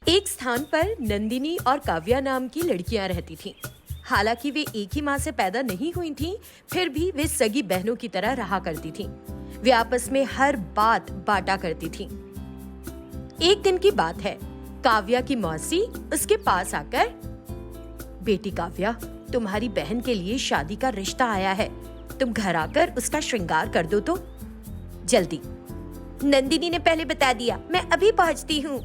एक स्थान पर नंदिनी और काव्या नाम की लड़कियां रहती थीं। हालांकि वे एक ही माँ से पैदा नहीं हुई थीं, फिर भी वे सगी बहनों की तरह रहा करती थीं। वे आपस में हर बात बांटा करती थीं। एक दिन की बात है, काव्या की मौसी उसके पास आकर, बेटी काव्या, तुम्हारी बहन के लिए शादी का रिश्ता आया है, तुम घर आकर उसका श्रृंगार कर दो तो जल्दी। नंदिनी ने पहले बता दिया, मैं अभी पहुंचती हूँ,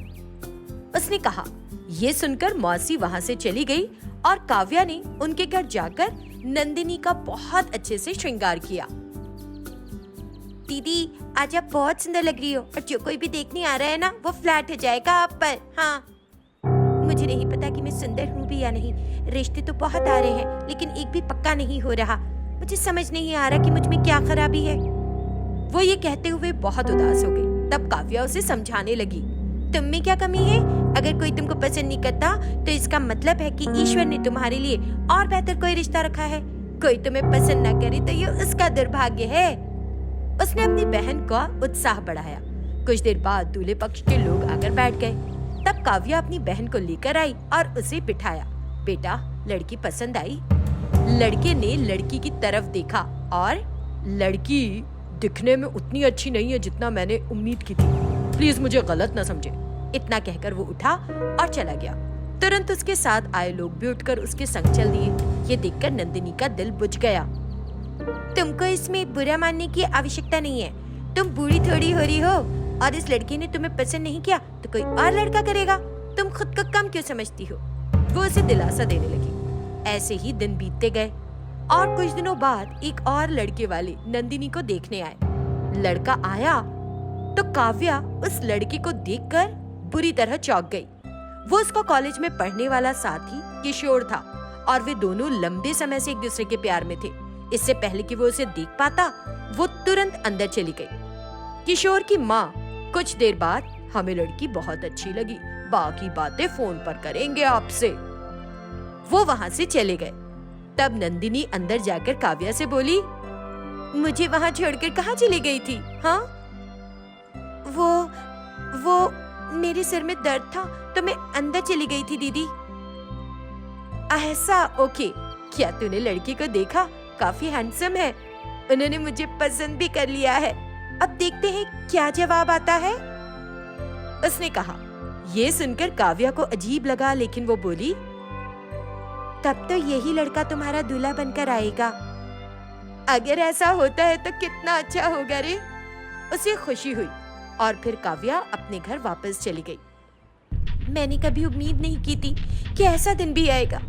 उसने कहा। ये सुनकर मौसी वहां से चली गई और काव्या ने उनके घर जाकर नंदिनी का बहुत अच्छे से श्रृंगार किया। दीदी, आज आप बहुत सुंदर लग रही हो और जो कोई भी देखने आ रहा है ना, वो फ्लैट हो जाएगा आप पर। हाँ, मुझे नहीं पता कि मैं सुंदर हूँ भी या नहीं। रिश्ते तो बहुत आ रहे हैं, लेकिन एक भी पक्का नहीं हो रहा। मुझे समझ नहीं आ रहा कि मुझ में क्या खराबी है। वो ये कहते हुए बहुत उदास हो गई। तब काव्या उसे समझाने लगी, तुम में क्या कमी है? अगर कोई तुमको पसंद नहीं करता तो इसका मतलब है कि ईश्वर ने तुम्हारे लिए और बेहतर कोई रिश्ता रखा है। कोई तुम्हें पसंद ना करे तो ये उसका दुर्भाग्य है। उसने अपनी बहन का उत्साह बढ़ाया। कुछ देर बाद दूल्हे पक्ष के लोग आकर बैठ गए। तब काव्या अपनी बहन को लेकर आई और उसे बिठाया। बेटा, लड़की पसंद आई? लड़के ने लड़की की तरफ देखा और, लड़की दिखने में उतनी अच्छी नहीं है जितना मैंने उम्मीद की थी, प्लीज मुझे गलत ना समझे। इतना कहकर वो उठा और चला गया। तुरंत उसके साथ आए लोग भी उठकर उसके संग चल दिए। ये देखकर नंदिनी का दिल बुझ गया। तुमको इसमें बुरा मानने की आवश्यकता नहीं है। तुम बूढ़ी थोड़ी हो रही हो और इस लड़की ने तुम्हें पसंद नहीं किया तो कोई और लड़का करेगा। तुम खुद को कम क्यों समझती हो? वो उसे दिलासा देने लगी। ऐसे ही दिन बीतते गए और कुछ दिनों बाद एक और लड़के वाले नंदिनी को देखने आए। लड़का आया तो काव्या उस लड़के को देखकर बुरी तरह चौंक गई। वो उसका कॉलेज में पढ़ने वाला साथी किशोर था और वे दोनों लंबे समय से एक दूसरे के प्यार में थे। इससे पहले कि वो उसे देख पाता, वो तुरंत अंदर चली गई। किशोर की माँ, कुछ देर बाद हमें लड़की बहुत अच्छी लगी, बाकी बातें फोन पर करेंगे आपसे। वो वहाँ से चले गए। तब नंदिनी अंदर जाकर काव्या से बोली, मुझे वहाँ छोड़कर कहाँ चली गई थी? हाँ, वो मेरे सिर में दर्द था तो मैं अंदर चली गई थी दीदी। ऐसा, ओके। क्या तूने लड़की को देखा? काफी हैंडसम है। उन्होंने मुझे पसंद भी कर लिया है। अब देखते हैं क्या जवाब आता है, उसने कहा। ये सुनकर काव्या को अजीब लगा, लेकिन वो बोली, तब तो यही लड़का तुम्हारा दूल्हा बनकर आएगा। अगर ऐसा होता है तो कितना अच्छा होगा रे। उसे खुशी हुई और फिर काव्या अपने घर वापस चली गई। मैंने कभी उम्मीद नहीं की थी कि ऐसा दिन भी आएगा।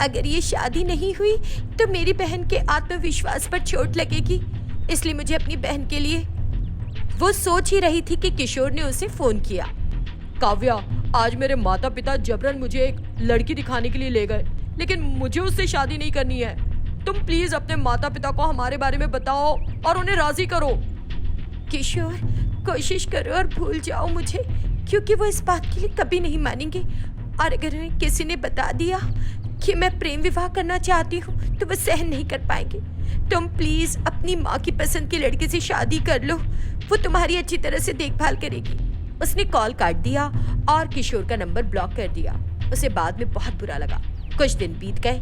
अगर ये शादी नहीं हुई तो मेरी बहन के आत्मविश्वास पर चोट लगेगी, इसलिए मुझे अपनी बहन के लिए। वो सोच ही रही थी कि किशोर ने उसे फोन किया। काव्या, आज मेरे माता पिता जबरन मुझे एक लड़की दिखाने के लिए ले गए, लेकिन मुझे उससे शादी नहीं करनी है। तुम प्लीज अपने माता पिता को हमारे बारे में बताओ और उन्हें राजी करो। किशोर, कोशिश करो और भूल जाओ मुझे, क्योंकि वो इस बात के लिए कभी नहीं मानेंगे। और अगर उन्हें किसी ने बता दिया कि मैं प्रेम विवाह करना चाहती हूँ तो वो सहन नहीं कर पाएंगे। तुम प्लीज अपनी माँ की पसंद के लड़के से शादी कर लो, वो तुम्हारी अच्छी तरह से देखभाल करेगी। उसने कॉल काट दिया और किशोर का नंबर ब्लॉक कर दिया। उसे बाद में बहुत बुरा लगा। कुछ दिन बीत गए।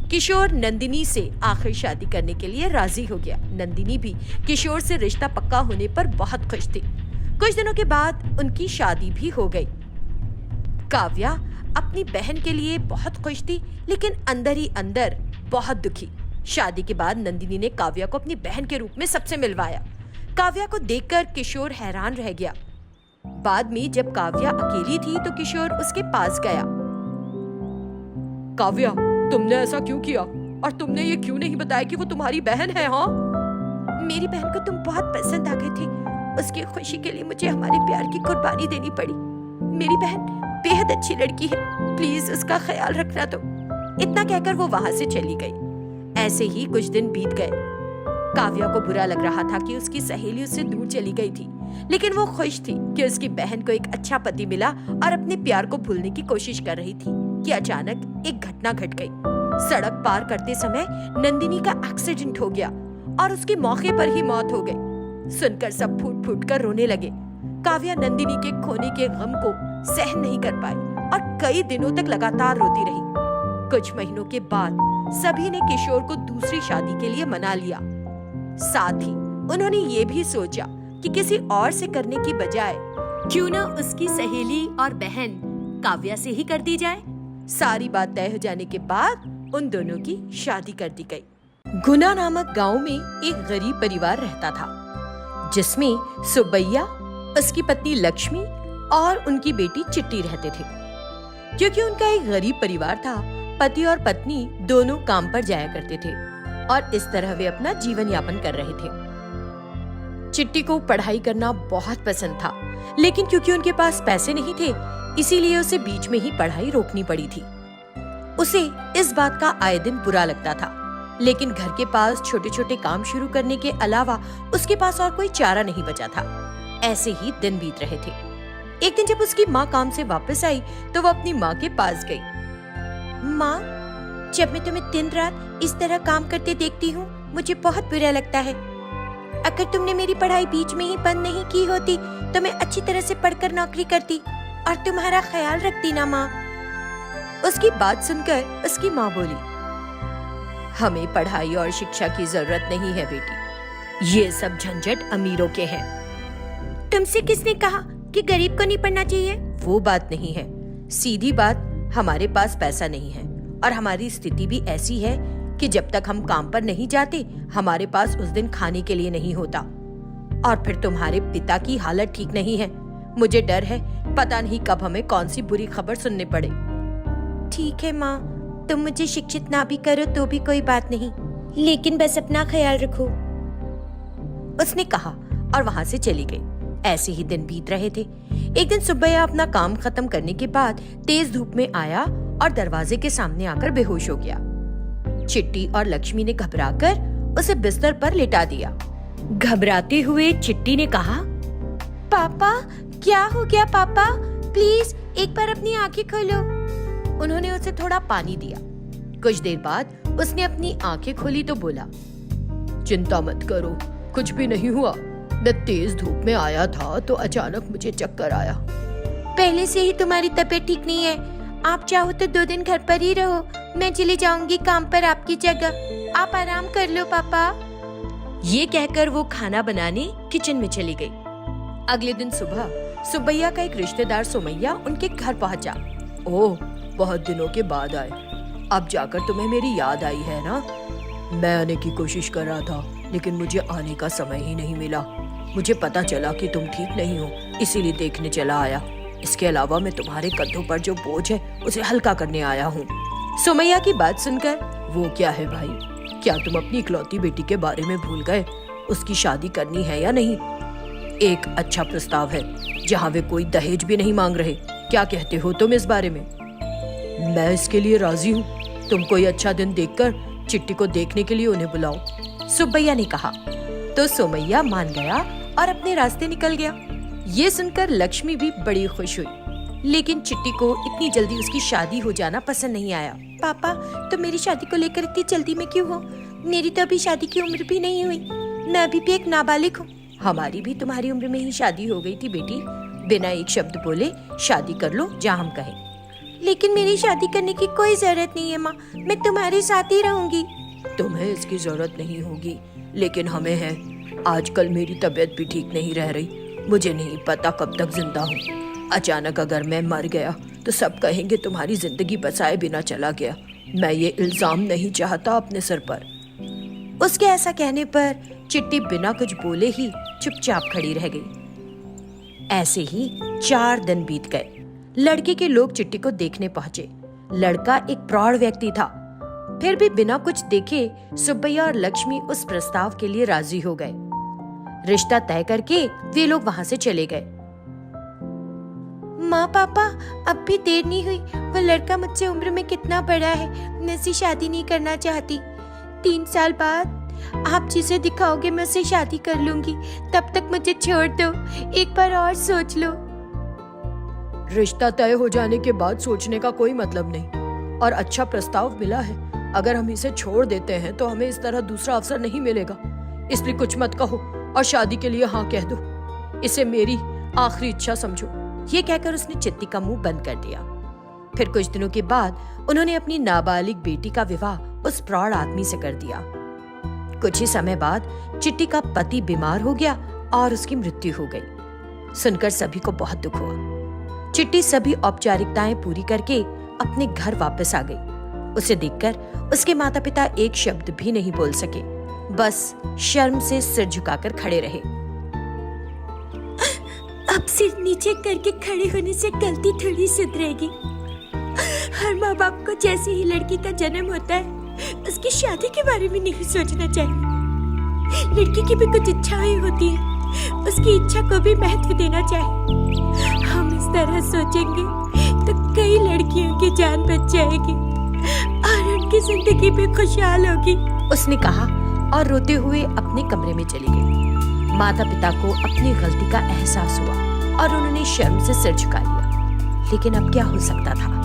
किशोर नंदिनी से आखिर शादी करने के लिए राजी हो गया। नंदिनी भी किशोर से रिश्ता पक्का होने पर बहुत खुश थी। कुछ दिनों के बाद उनकी शादी भी हो गई। काव्या अपनी बहन के लिए बहुत खुश थी, लेकिन अंदर ही अंदर बहुत दुखी। शादी के बाद नंदिनी ने काव्या को अपनी बहन के रूप में सबसे मिलवाया। काव्या को देखकर किशोर हैरान रह गया। बाद में जब काव्या अकेली थी तो किशोर उसके पास गया। काव्या, तुमने ऐसा क्यों किया? और तुमने ये क्यों नहीं बताया कि वो तुम्हारी बहन है? हाँ, मेरी बहन को तुम बहुत पसंद आ गए थे। उसकी खुशी के लिए मुझे हमारे प्यार की कुर्बानी देनी पड़ी। मेरी बहन बेहद अच्छी लड़की है, प्लीज उसका ख्याल रखना। तो इतना कहकर वो वहां से चली गई। ऐसे ही कुछ दिन बीत गए। काव्या को बुरा लग रहा था कि उसकी सहेली उससे दूर चली गई थी, लेकिन वो खुश थी कि उसकी बहन को एक अच्छा पति मिला और अपने प्यार को भूलने की कोशिश कर रही थी कि अचानक एक घटना घट गई। सड़क पार करते समय नंदिनी का एक्सीडेंट हो गया और उसकी मौके पर ही मौत हो गई। सुनकर सब फूट फूट कर रोने लगे। काव्या नंदिनी के खोने के गम को सहन नहीं कर पाई और कई दिनों तक लगातार रोती रही। कुछ महीनों के बाद सभी ने किशोर को दूसरी शादी के लिए मना लिया। साथ ही उन्होंने ये भी सोचा कि किसी और से करने की बजाय क्यों ना उसकी सहेली और बहन काव्या से ही कर दी जाए। सारी बात तय हो जाने के बाद उन दोनों की शादी कर दी गई। गुना नामक गांव में एक गरीब परिवार रहता था, जिसमें सुब्बैया, उसकी पत्नी लक्ष्मी और उनकी बेटी चिट्टी रहते थे। क्योंकि उनका एक गरीब परिवार था, पति और पत्नी दोनों काम पर जाया करते थे और इस तरह वे अपना जीवन यापन कर रहे थे। चिट्टी को पढ़ाई करना बहुत पसंद था, लेकिन क्योंकि उनके पास पैसे नहीं थे, इसीलिए उसे बीच में ही पढ़ाई रोकनी पड़ी थी। उसे इस बात का आए दिन बुरा लगता था, लेकिन घर के पास छोटे छोटे काम शुरू करने के अलावा उसके पास और कोई चारा नहीं बचा था। ऐसे ही दिन बीत रहे थे। एक दिन जब उसकी माँ काम से वापस आई तो वो अपनी माँ के पास गई। माँ, जब मैं तुम्हें दिन रात इस तरह काम करते देखती हूँ, मुझे बहुत बुरा लगता है। अगर तुमने मेरी पढ़ाई बीच में ही बंद नहीं की होती तो मैं अच्छी तरह से पढ़कर नौकरी करती और तुम्हारा ख्याल रखती ना माँ। उसकी बात सुनकर उसकी माँ बोली, हमें पढ़ाई और शिक्षा की जरूरत नहीं है बेटी, ये सब झंझट अमीरों के हैं। तुमसे किसने कहा कि गरीब को नहीं पढ़ना चाहिए? वो बात नहीं है, सीधी बात, हमारे पास पैसा नहीं है और हमारी स्थिति भी ऐसी है कि जब तक हम काम पर नहीं जाते हमारे पास उस दिन खाने के लिए नहीं होता। और फिर तुम्हारे पिता की हालत ठीक नहीं है, मुझे डर है पता नहीं कब हमें कौन सी बुरी खबर सुनने पड़े। ठीक है माँ, तुम मुझे शिक्षित ना भी करो तो भी कोई बात नहीं, लेकिन बस अपना ख्याल रखो, उसने कहा और वहाँ से चली गई। ऐसे ही दिन बीत रहे थे। एक दिन सुब्बैया अपना काम खत्म करने के बाद तेज धूप में आया और दरवाजे के सामने आकर बेहोश हो गया। चिट्टी और लक्ष्मी ने घबराकर उसे बिस्तर पर लिटा दिया। घबराते हुए चिट्टी ने कहा, पापा क्या हो गया पापा, प्लीज एक बार अपनी आंखें खोलो। उन्होंने उसे थोड़ा पानी दिया। कुछ देर बाद उसने अपनी आंखें खोली तो बोला, चिंता मत करो, कुछ भी नहीं हुआ। मैं तेज धूप में आया था तो अचानक मुझे चक्कर आया। पहले से ही तुम्हारी तबीयत ठीक नहीं है, आप चाहो तो 2 दिन घर पर ही रहो, मैं चली जाऊंगी काम पर आपकी जगह, आप आराम कर लो पापा। ये कहकर वो खाना बनाने किचन में चली गई। अगले दिन सुबह सुब्बैया का एक रिश्तेदार सोमैया उनके घर पहुंचा। ओह, बहुत दिनों के बाद आए, अब जाकर तुम्हें मेरी याद आई है ना? मैं आने की कोशिश कर रहा था लेकिन मुझे आने का समय ही नहीं मिला। मुझे पता चला कि तुम ठीक नहीं हो, इसीलिए देखने चला आया। इसके अलावा मैं तुम्हारे कंधों पर जो बोझ है उसे हल्का करने आया हूँ। सोमैया की बात सुनकर, वो क्या है भाई, क्या तुम अपनी इकलौती बेटी के बारे में भूल गए? उसकी शादी करनी है या नहीं? एक अच्छा प्रस्ताव है जहाँ वे कोई दहेज भी नहीं मांग रहे। क्या कहते हो तुम इस बारे में? मैं इसके लिए राजी हूँ। तुम कोई अच्छा दिन देखकर चिट्टी को देखने के लिए उन्हें बुलाओ, सुब्बैया ने कहा। तो सोमैया मान गया और अपने रास्ते निकल गया। ये सुनकर लक्ष्मी भी बड़ी खुश हुई, लेकिन चिट्टी को इतनी जल्दी उसकी शादी हो जाना पसंद नहीं आया। पापा, तो मेरी शादी को लेकर इतनी जल्दी में क्यों हो? मेरी तो अभी शादी की उम्र भी नहीं हुई, मैं अभी भी एक नाबालिग हूँ। हमारी भी तुम्हारी उम्र में ही शादी हो गई थी बेटी, बिना एक शब्द बोले शादी कर लो जहाँ हम कहें। लेकिन मेरी शादी करने की कोई जरूरत नहीं है माँ, मैं तुम्हारे साथ ही रहूंगी। तुम्हें इसकी जरूरत नहीं होगी, लेकिन हमें है। आजकल मेरी तबीयत भी ठीक नहीं रह रही, मुझे नहीं पता कब तक जिंदा हूँ। अचानक अगर मैं मर गया तो सब कहेंगे तुम्हारी जिंदगी बचाए बिना चला गया। मैं ये इल्जाम नहीं चाहता अपने सर पर। उसके ऐसा कहने पर चिट्टी बिना कुछ बोले ही चुपचाप खड़ी रह गई। ऐसे ही 4 दिन बीत गए। लड़के के लोग चिट्टी को देखने पहुंचे। लड़का एक प्रौढ़ व्यक्ति था, फिर भी बिना कुछ देखे सुब्बैया और लक्ष्मी उस प्रस्ताव के लिए राजी हो गए। रिश्ता तय करके वे लोग वहां से चले गए। माँ पापा, अब भी देर नहीं हुई, वो लड़का मुझसे उम्र में कितना बड़ा है, मैं उससे शादी नहीं करना चाहती। 3 साल बाद आप जिसे दिखाओगे मैं उससे शादी कर लूंगी, तब तक मुझे छोड़ दो, एक बार और सोच लो। रिश्ता तय हो जाने के बाद सोचने का कोई मतलब नहीं, और अच्छा प्रस्ताव मिला है। अगर हम इसे छोड़ देते हैं तो हमें इस तरह दूसरा अवसर नहीं मिलेगा, इसलिए कुछ मत कहो और शादी के लिए हाँ कह दो। इसे मेरी आखिरी इच्छा समझो। ये कहकर उसने चिट्टी का मुंह बंद कर दिया। फिर कुछ दिनों के बाद उन्होंने अपनी नाबालिग बेटी का विवाह उस प्रौढ़ आदमी से कर दिया। कुछ ही समय बाद चिट्टी का पति बीमार हो गया और उसकी मृत्यु हो गई। सुनकर सभी को बहुत दुख हुआ। चिट्टी सभी औपचारिकताएं पूरी करके अपने घर वापस आ गई। उसे देखकर उसके माता पिता एक शब्द भी नहीं बोल सके, बस शर्म से सिर झुकाकर खड़े रहे। अब सिर नीचे करके खड़े होने से गलती थोड़ी सुधरेगी। हर माँ बाप को जैसे ही लड़की का जन्म होता है उसकी शादी के बारे में नहीं सोचना चाहिए। लड़की की भी कुछ इच्छाएं होती हैं, उसकी इच्छा को भी महत्व देना चाहिए। हम इस तरह सोचेंगे तो कई लड़कियों की जान बच जाएगी और उनकी जिंदगी भी खुशहाल होगी, उसने कहा और रोते हुए अपने कमरे में चली गई। माता पिता को अपनी गलती का एहसास हुआ और उन्होंने शर्म से सिर झुका लिया। लेकिन अब क्या हो सकता था।